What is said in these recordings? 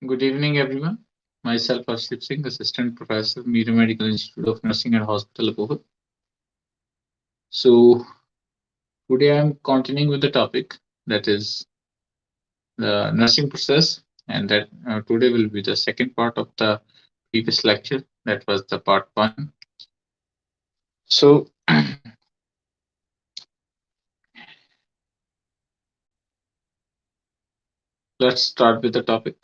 Good evening, everyone. Myself, ARSHDEEP SINGH, Assistant Professor, Media Medical Institute of Nursing and Hospital, Abohar. So, today I'm continuing with the topic that is the nursing process, and that today will be the second part of the previous lecture. That was the part one. So, let's start with the topic.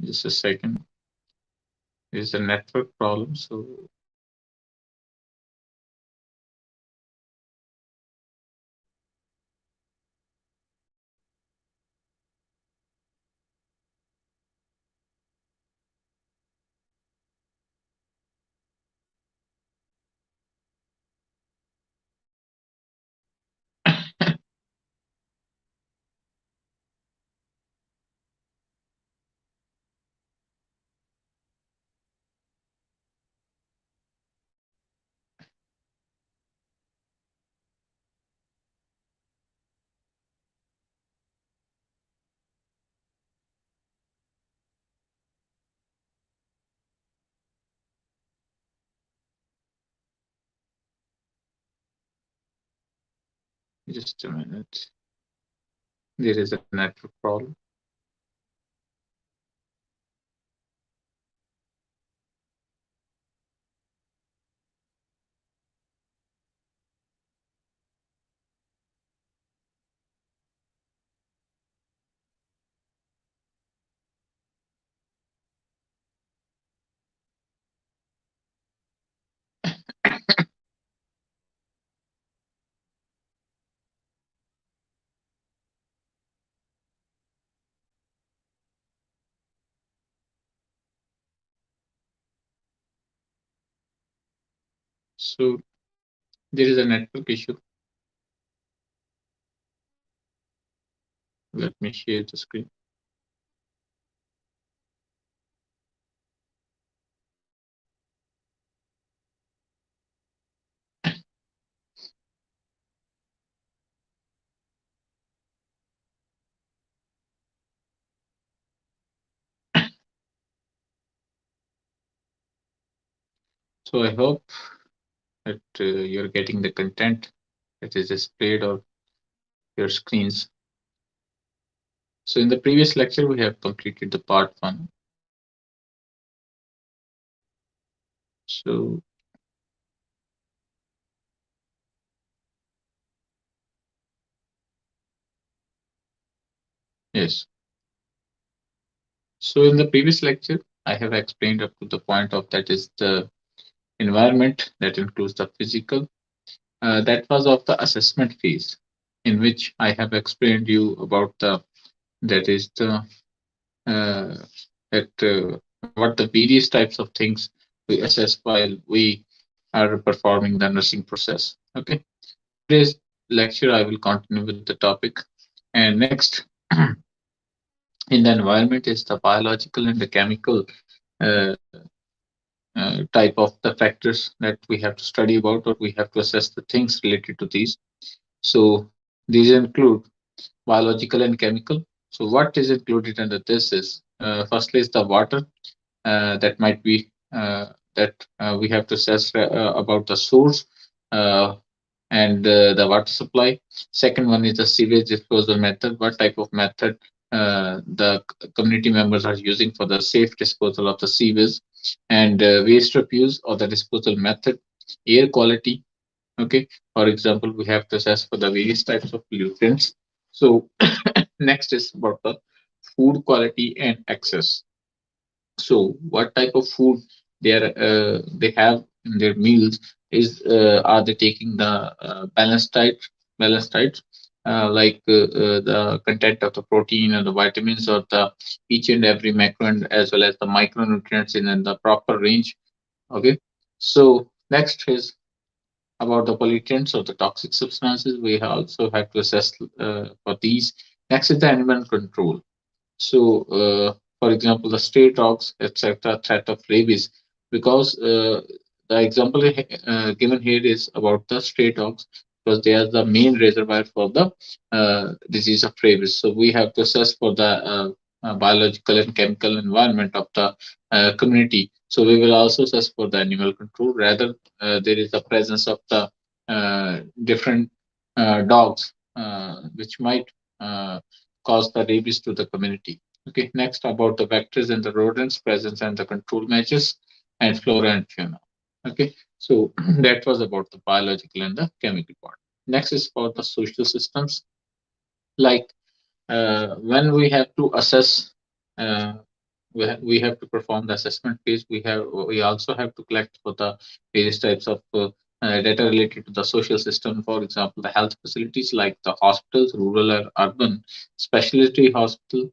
Just a second. There's a network problem. So, just a minute. There is a network problem. So, there is a network issue. Let me share the screen. So, I hope that you're getting the content that is displayed on your screens. So in the previous lecture, we have completed the part one. So yes. So in the previous lecture, I have explained up to the point of that is the environment that includes the physical. That was of the assessment phase, in which I have explained you about the that is the uh, that what the various types of things we assess while we are performing the nursing process. Okay. Today's lecture, I will continue with the topic. And next, in the environment is the biological and the chemical uh, type of the factors that we have to study about, or we have to assess the things related to these. So these include biological and chemical. So what is included under this is firstly is the water that might be that we have to assess about the source uh, and the water supply. Second one is the sewage disposal method. What type of method the community members are using for the safe disposal of the sewage, and waste refuse or the disposal method. Air quality. Okay. For example, we have to assess for the various types of pollutants. So next is about the food quality and access. So what type of food they have in their meals is are they taking the balanced diet like the content of the protein and the vitamins or the each and every macro and as well as the micronutrients in the proper range. Okay. So next is about the pollutants or the toxic substances. We also have to assess for these. Next is the animal control. So For example, the stray dogs, etc., threat of rabies, because the example given here is about the stray dogs, because they are the main reservoir for the disease of rabies. So we have to assess for the biological and chemical environment of the community. So we will also assess for the animal control. Rather, there is the presence of the different dogs, which might cause the rabies to the community. Okay, next about the vectors and the rodents presence and the control measures and flora and fauna. Okay, so that was about the biological and the chemical part. Next is for the social systems, like when we have to assess, uh, we have to perform the assessment phase. We also have to collect for the various types of data related to the social system. For example, the health facilities like the hospitals, rural or urban, specialty hospital,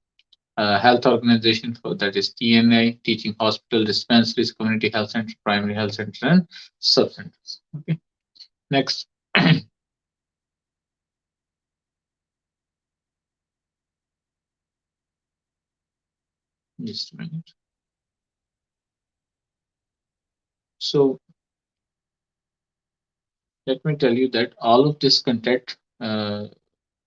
health organization for that is TNI, teaching hospital, dispensaries, community health center, primary health center, and sub centers. Okay, next, just a minute. So let me tell you that all of this content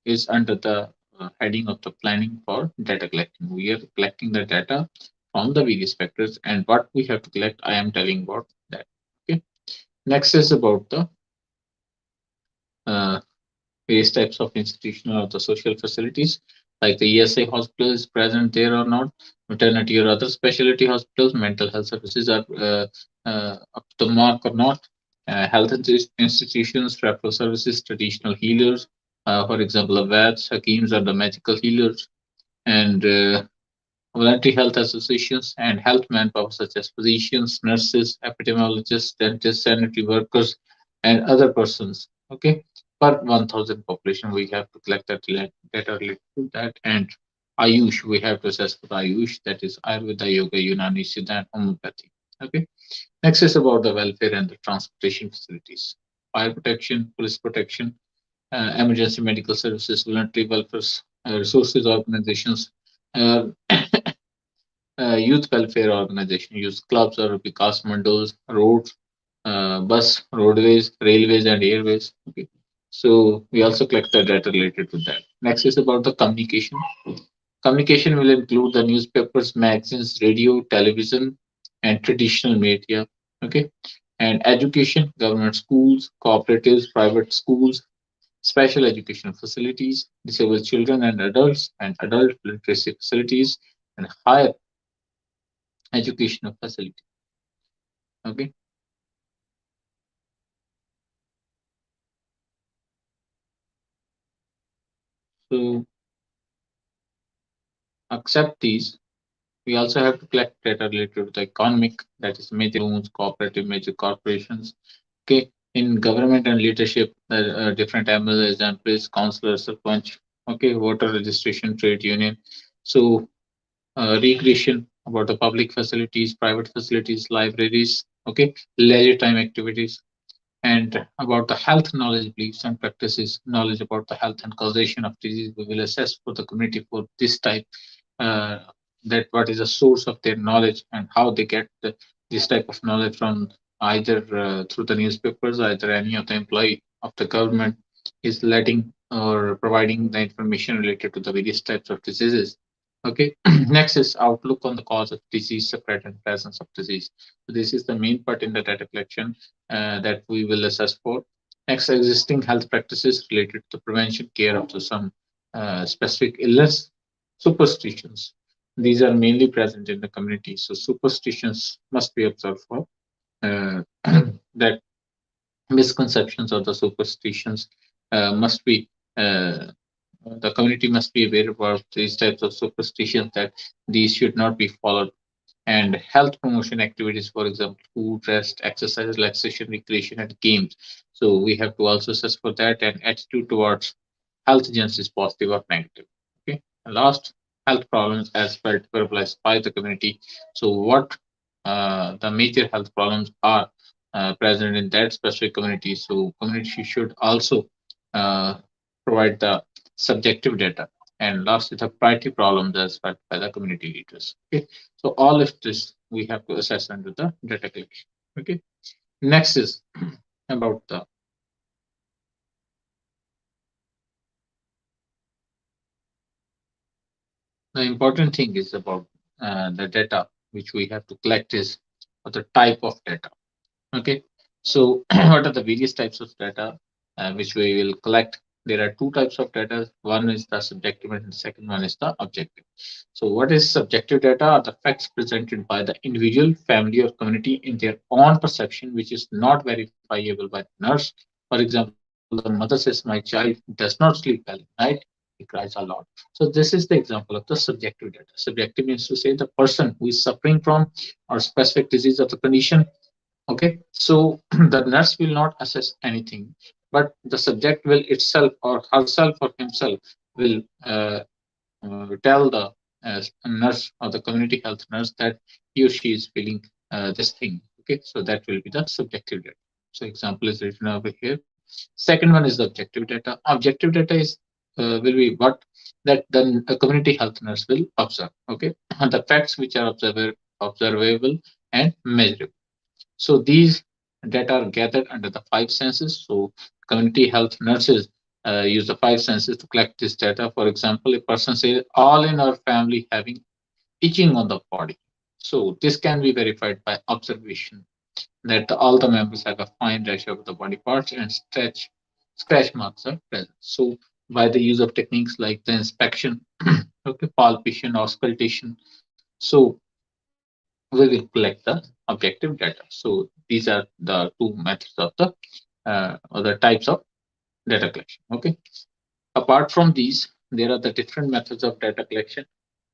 is under the heading of the planning for data collecting. We are collecting the data from the various factors, and what we have to collect, I am telling about that. Okay. Next is about the uh, various types of institutional or the social facilities, like the ESA hospital is present there or not, maternity or other specialty hospitals, mental health services are up to the mark or not, health institutions, referral services, traditional healers, for example, the vets, hakims, or the magical healers, and voluntary health associations and health manpower such as physicians, nurses, epidemiologists, dentists, sanitary workers, and other persons. Okay, per 1,000 population, we have to collect that data related to that. And Ayush, we have to assess for the Ayush, that is Ayurveda, Yoga, Unani, Siddha, and homeopathy. Okay, next is about the welfare and the transportation facilities, fire protection, police protection, emergency medical services, voluntary welfare resources organizations. Uh, Youth welfare organization use clubs or Vikas Mandos, roads, bus, roadways, railways, and airways. Okay. So we also collect the data related to that. Next is about the communication. Communication will include the newspapers, magazines, radio, television, and traditional media. Okay. And education, government schools, cooperatives, private schools, special educational facilities, disabled children and adult literacy facilities, and higher educational facilities. Okay, so accept these. We also have to collect data related to the economic, that is major loans, cooperative, major corporations. Okay, in government and leadership, different MLAs, MPs, councillors, sarpanch. Okay, voter registration, trade union. So recreation about the public facilities, private facilities, libraries. Okay, leisure time activities, and about the health knowledge beliefs and practices, knowledge about the health and causation of disease. We will assess for the community for this type, uh, that what is the source of their knowledge and how they get this type of knowledge from, either through the newspapers, either any of the employee of the government is letting or providing the information related to the various types of diseases. Okay, next is outlook on the cause of disease, spread and presence of disease. So this is the main part in the data collection that we will assess for. Next, existing health practices related to prevention care of some specific illness, superstitions. These are mainly present in the community. So superstitions must be observed for uh, that misconceptions or the superstitions must be the community must be aware about these types of superstitions, that these should not be followed. And health promotion activities, for example, food, rest, exercise, relaxation, recreation, and games. So we have to also assess for that, and attitude towards health agents is positive or negative. Okay. And last, health problems as felt verbalized by the community. So what the major health problems are present in that specific community. So community should also uh, provide the subjective data. and last is the priority problems as per by the community leaders. Okay, so all of this we have to assess under the data collection. Okay, next is about the important thing is about the data which we have to collect is the type of data. Okay, so what are the various types of data which we will collect? There are two types of data. One is the subjective, and the second one is the objective. So, what is subjective data? Are the facts presented by the individual, family, or community in their own perception, which is not verifiable by the nurse. For example, the mother says, "My child does not sleep well at night; he cries a lot." So, this is the example of the subjective data. Subjective means to say the person who is suffering from or specific disease of the condition. Okay, so the nurse will not assess anything, but the subject will itself or herself or himself will tell the nurse or the community health nurse that he or she is feeling this thing. Okay, so that will be the subjective data. So example is written over here. Second one is the objective data. Objective data is will be what that the community health nurse will observe. Okay, and the facts which are observable and measurable. So these data are gathered under the five senses. So community health nurses use the five senses to collect this data. For example, a person says, all in our family having itching on the body. So this can be verified by observation that all the members have a fine rash of the body parts and scratch marks are present. So by the use of techniques like the inspection, okay, palpation, auscultation, so we will collect the objective data. So these are the two methods of the or the types of data collection. Okay. Apart from these, there are the different methods of data collection.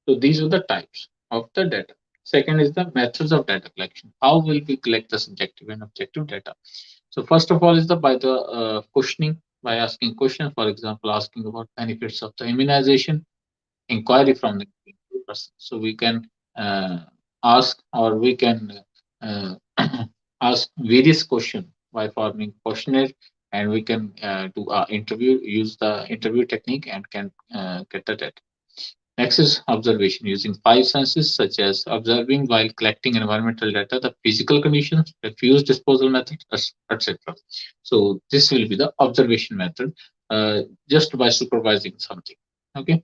So these are the types of the data. Second is the methods of data collection. How will we collect the subjective and objective data? So first of all is the by the questioning, by asking questions. For example, asking about benefits of the immunization, inquiry from the person. So we can uh, ask or we can uh, ask various questions by forming questionnaire, and we can do a interview, use the interview technique, and can get the data. Next is observation using five senses, such as observing while collecting environmental data, the physical conditions, refuse disposal method, etc. So this will be the observation method, just by supervising something. Okay.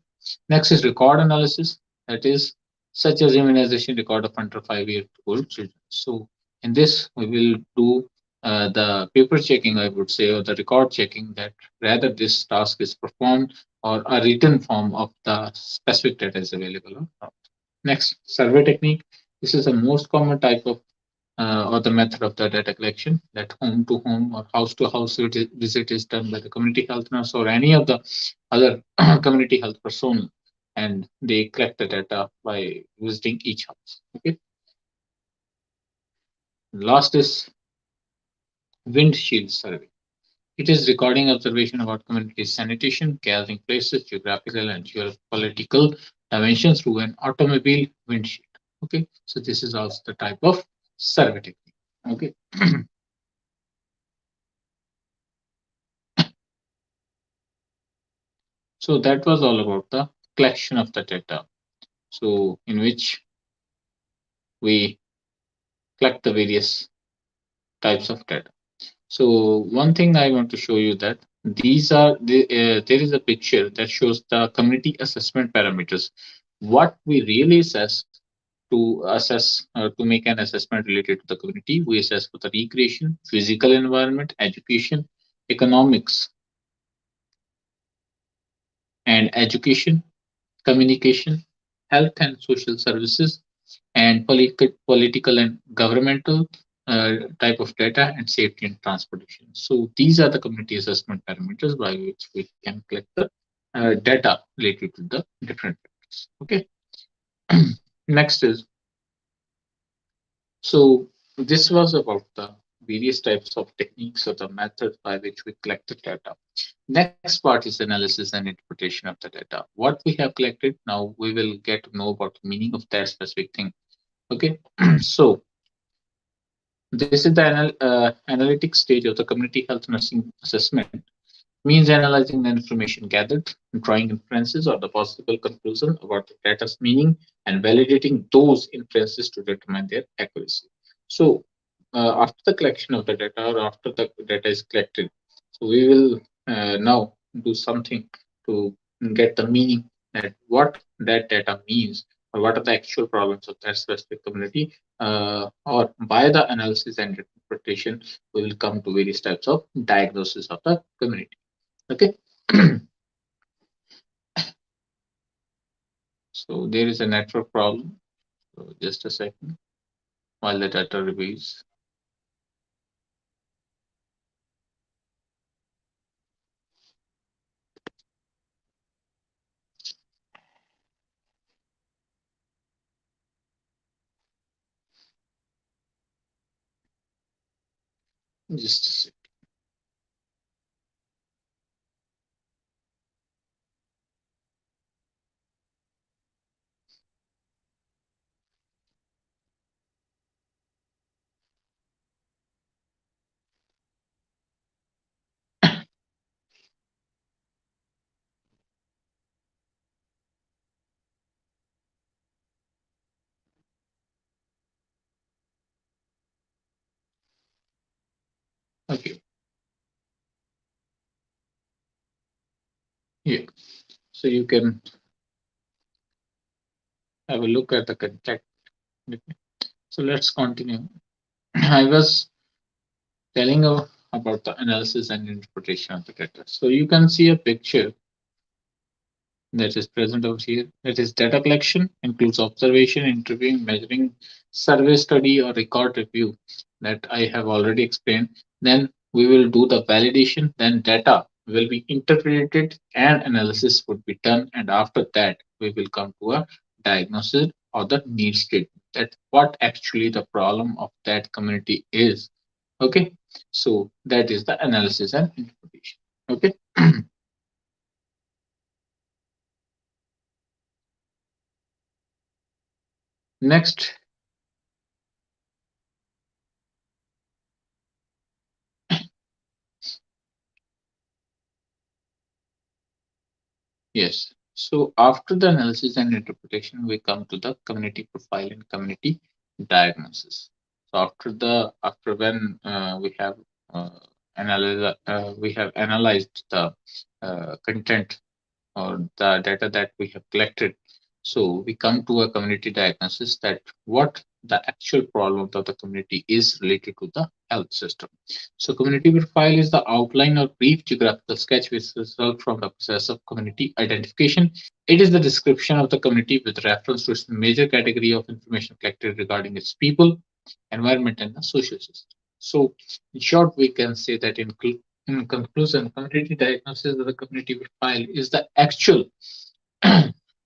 Next is record analysis, that is such as immunization record of under 5 year old children. So in this we will do the paper checking, I would say, or the record checking, that rather this task is performed or a written form of the specific data is available or not. Next, survey technique. This is the most common type of or the method of the data collection, that home to home or house to house visit is done by the community health nurse or any of the other community health personnel, and they collect the data by visiting each house. Okay. Last is windshield survey. It is recording observation about community sanitation, gathering places, geographical and geopolitical dimensions through an automobile windshield. Okay, so this is also the type of survey technique. Okay, so that was all about the collection of the data. So in which we collect the various types of data. So one thing I want to show you that there is a picture that shows the community assessment parameters. What we really assess to make an assessment related to the community, we assess for the recreation, physical environment, education, economics, and education, communication, health and social services, and political and governmental type of data, and safety and transportation. So these are the community assessment parameters by which we can collect the data related to the different factors. Okay. Next is, so this was about the various types of techniques or the methods by which we collect the data. Next part is analysis and interpretation of the data. What we have collected, now we will get to know about the meaning of that specific thing. Okay. So this is the analytic stage of the community health nursing assessment. means analyzing the information gathered, drawing inferences or the possible conclusion about the data's meaning, and validating those inferences to determine their accuracy. So, after the collection of the data or after the data is collected, so we will now do something to get the meaning that what that data means or what are the actual problems of that specific community, or by the analysis and interpretation we will come to various types of diagnosis of the community. Okay. So there is a network problem. So just a second while the data reviews. Just a second. Okay. Yeah. So you can have a look at the contact. Okay. So let's continue. I was telling about the analysis and interpretation of the data. So you can see a picture that is present over here. That is data collection, includes observation, interviewing, measuring, survey study, or record review that I have already explained. Then we will do the validation, then data will be interpreted and analysis would be done. And after that, we will come to a diagnosis or the need statement that what actually the problem of that community is. Okay, so that is the analysis and interpretation. Okay. Next. Yes. So after the analysis and interpretation, we come to the community profile and community diagnosis. So after when we have analyzed the content or the data that we have collected. So we come to a community diagnosis that what the actual problem of the community is related to the health system. So community profile is the outline or brief geographical sketch which results from the process of community identification. It is the description of the community with reference to its major category of information collected regarding its people, environment, and the social system. So in short, we can say that in conclusion, community diagnosis of the community profile is the actual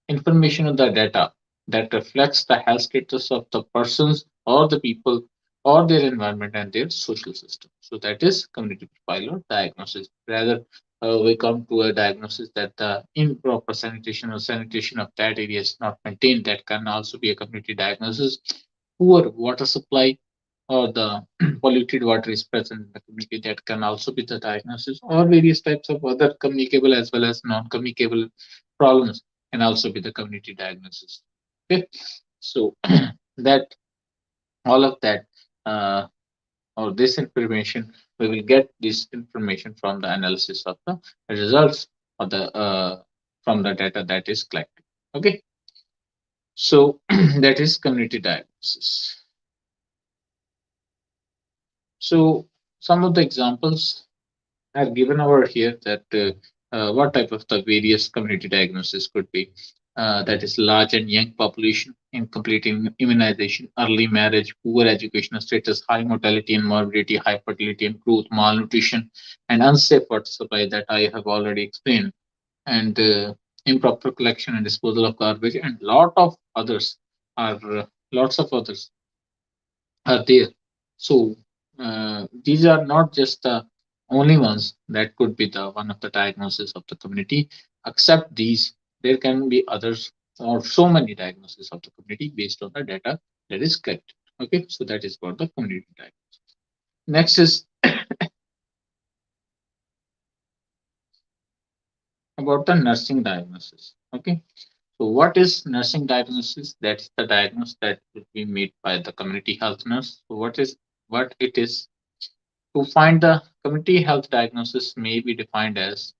information of the data that reflects the health status of the persons or the people or their environment and their social system. So that is community profile or diagnosis. Rather, we come to a diagnosis that the improper sanitation or sanitation of that area is not maintained. That can also be a community diagnosis. Poor water supply or the polluted water is present in the community, that can also be the diagnosis, or various types of other communicable as well as non-communicable problems can also be the community diagnosis. Okay, so that all of that uh, or this information, we will get this information from the analysis of the results of the from the data that is collected. Okay, so that is community diagnosis. So some of the examples are given over here that what type of the various community diagnosis could be. That is large and young population, incomplete immunization, early marriage, poor educational status, high mortality and morbidity, high fertility and growth, malnutrition, and unsafe water supply that I have already explained, and improper collection and disposal of garbage, and lots of others are there. So these are not just the only ones that could be the one of the diagnosis of the community. Except these, there can be others or so many diagnoses of the community based on the data that is collected. Okay, so that is for the community diagnosis. Next is about the nursing diagnosis. Okay, so what is nursing diagnosis? That's the diagnosis that will be made by the community health nurse. So what it is to find the community health diagnosis may be defined as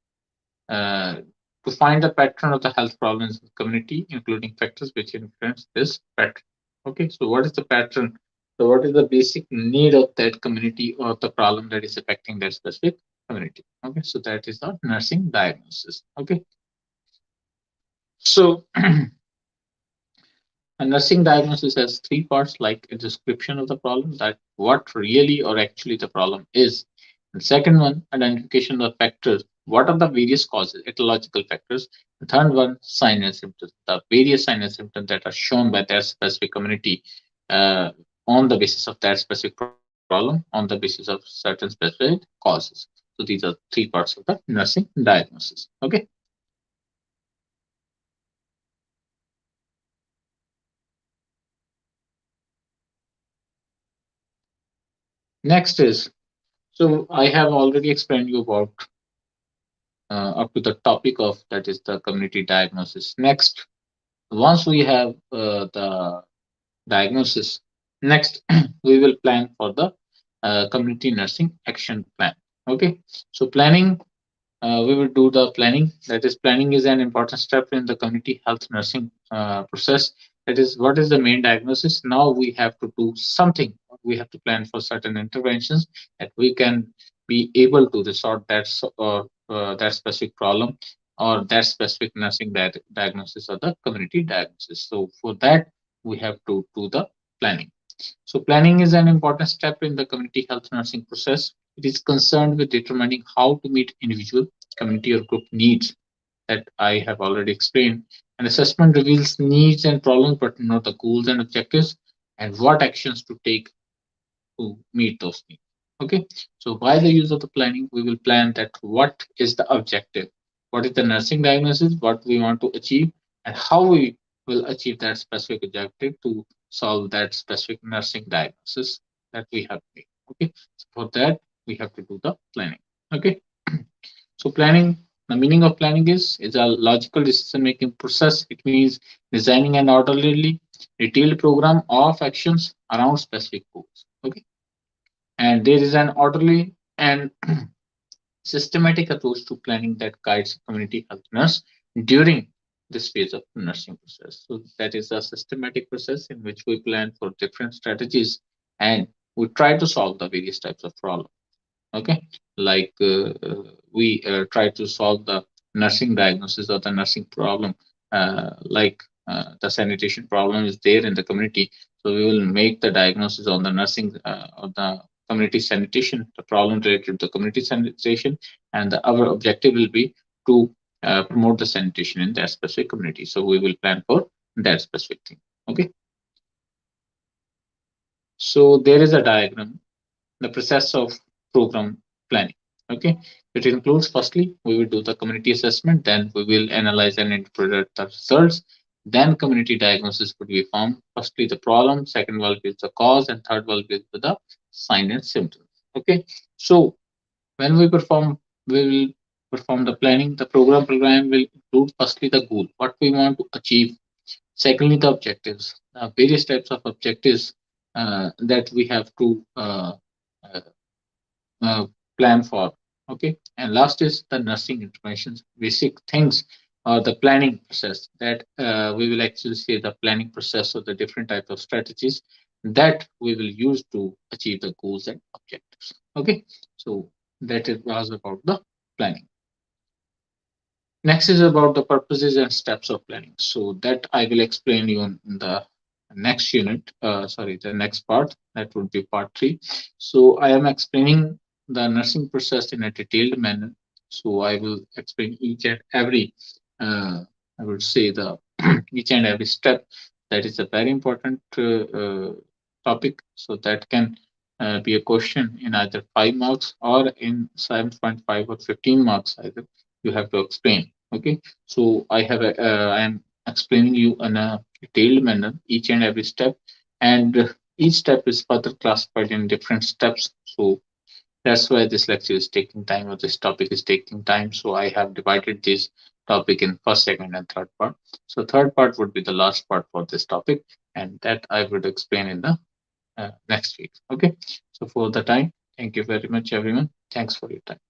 uh, to find the pattern of the health problems in the community, including factors which influence this pattern. Okay, so what is the pattern? So what is the basic need of that community or the problem that is affecting that specific community? Okay, so that is the nursing diagnosis. Okay, so a nursing diagnosis has three parts, like a description of the problem, that what really or actually the problem is. And second one, identification of the factors. What are the various causes, etiological factors? The third one, sign and symptoms. The various sign and symptoms that are shown by that specific community uh, on the basis of that specific problem, on the basis of certain specific causes. So these are three parts of the nursing diagnosis. Okay. Next is, so I have already explained you about up to the topic of that is the community diagnosis. Next, once we have the diagnosis, next we will plan for the community nursing action plan. Okay, so planning, we will do the planning. That is, planning is an important step in the community health nursing process. That is, what is the main diagnosis? Now we have to do something. We have to plan for certain interventions that we can be able to sort that that specific problem or that specific nursing diagnosis or the community diagnosis. So for that, we have to do the planning. So planning is an important step in the community health nursing process. It is concerned with determining how to meet individual, community, or group needs that I have already explained. An assessment reveals needs and problems, but not the goals and objectives, and what actions to take to meet those needs. Okay, so by the use of the planning, we will plan that what is the objective, what is the nursing diagnosis, what we want to achieve, and how we will achieve that specific objective to solve that specific nursing diagnosis that we have made. Okay, so for that, we have to do the planning. Okay, so planning, the meaning of planning is a logical decision making process. It means designing an orderly, detailed program of actions around specific goals. Okay, and there is an orderly and systematic approach to planning that guides community health nurse during this phase of nursing process. So that is a systematic process in which we plan for different strategies and we try to solve the various types of problems. Okay, like we try to solve the nursing diagnosis or the nursing problem, like the sanitation problem is there in the community, so we will make the diagnosis on the nursing or the community sanitation, the problem related to community sanitation, and our objective will be to promote the sanitation in that specific community, so we will plan for that specific thing. Okay, so there is a diagram, the process of program planning. Okay, it includes, firstly, we will do the community assessment, then we will analyze and interpret the results, then community diagnosis would be formed. Firstly, the problem, second will be the cause, and third will be the sign and symptoms. Okay, so when we will perform the planning. The program will include, firstly, the goal, what we want to achieve. Secondly, the objectives, various types of objectives that we have to uh, uh, plan for. Okay, and last is the nursing interventions, basic things, or the planning process that we will actually say the planning process of the different types of strategies that we will use to achieve the goals and objectives. Okay, so that it was about the planning. Next is about the purposes and steps of planning. So that I will explain you in the next unit, sorry, the next part, that would be part three. So I am explaining the nursing process in a detailed manner. So I will explain each and every, I would say the each and every step. That is a very important topic. So that can be a question in either 5 marks or in 7.5 or 15 marks either. You have to explain. Okay, so I am explaining you in a detailed manner each and every step, and each step is further classified in different steps. So that's why this lecture is taking time, or this topic is taking time. So I have divided this topic in first, second, and third part. So third part would be the last part for this topic, and that I would explain in the next week. Okay. So for the time, thank you very much, everyone. Thanks for your time.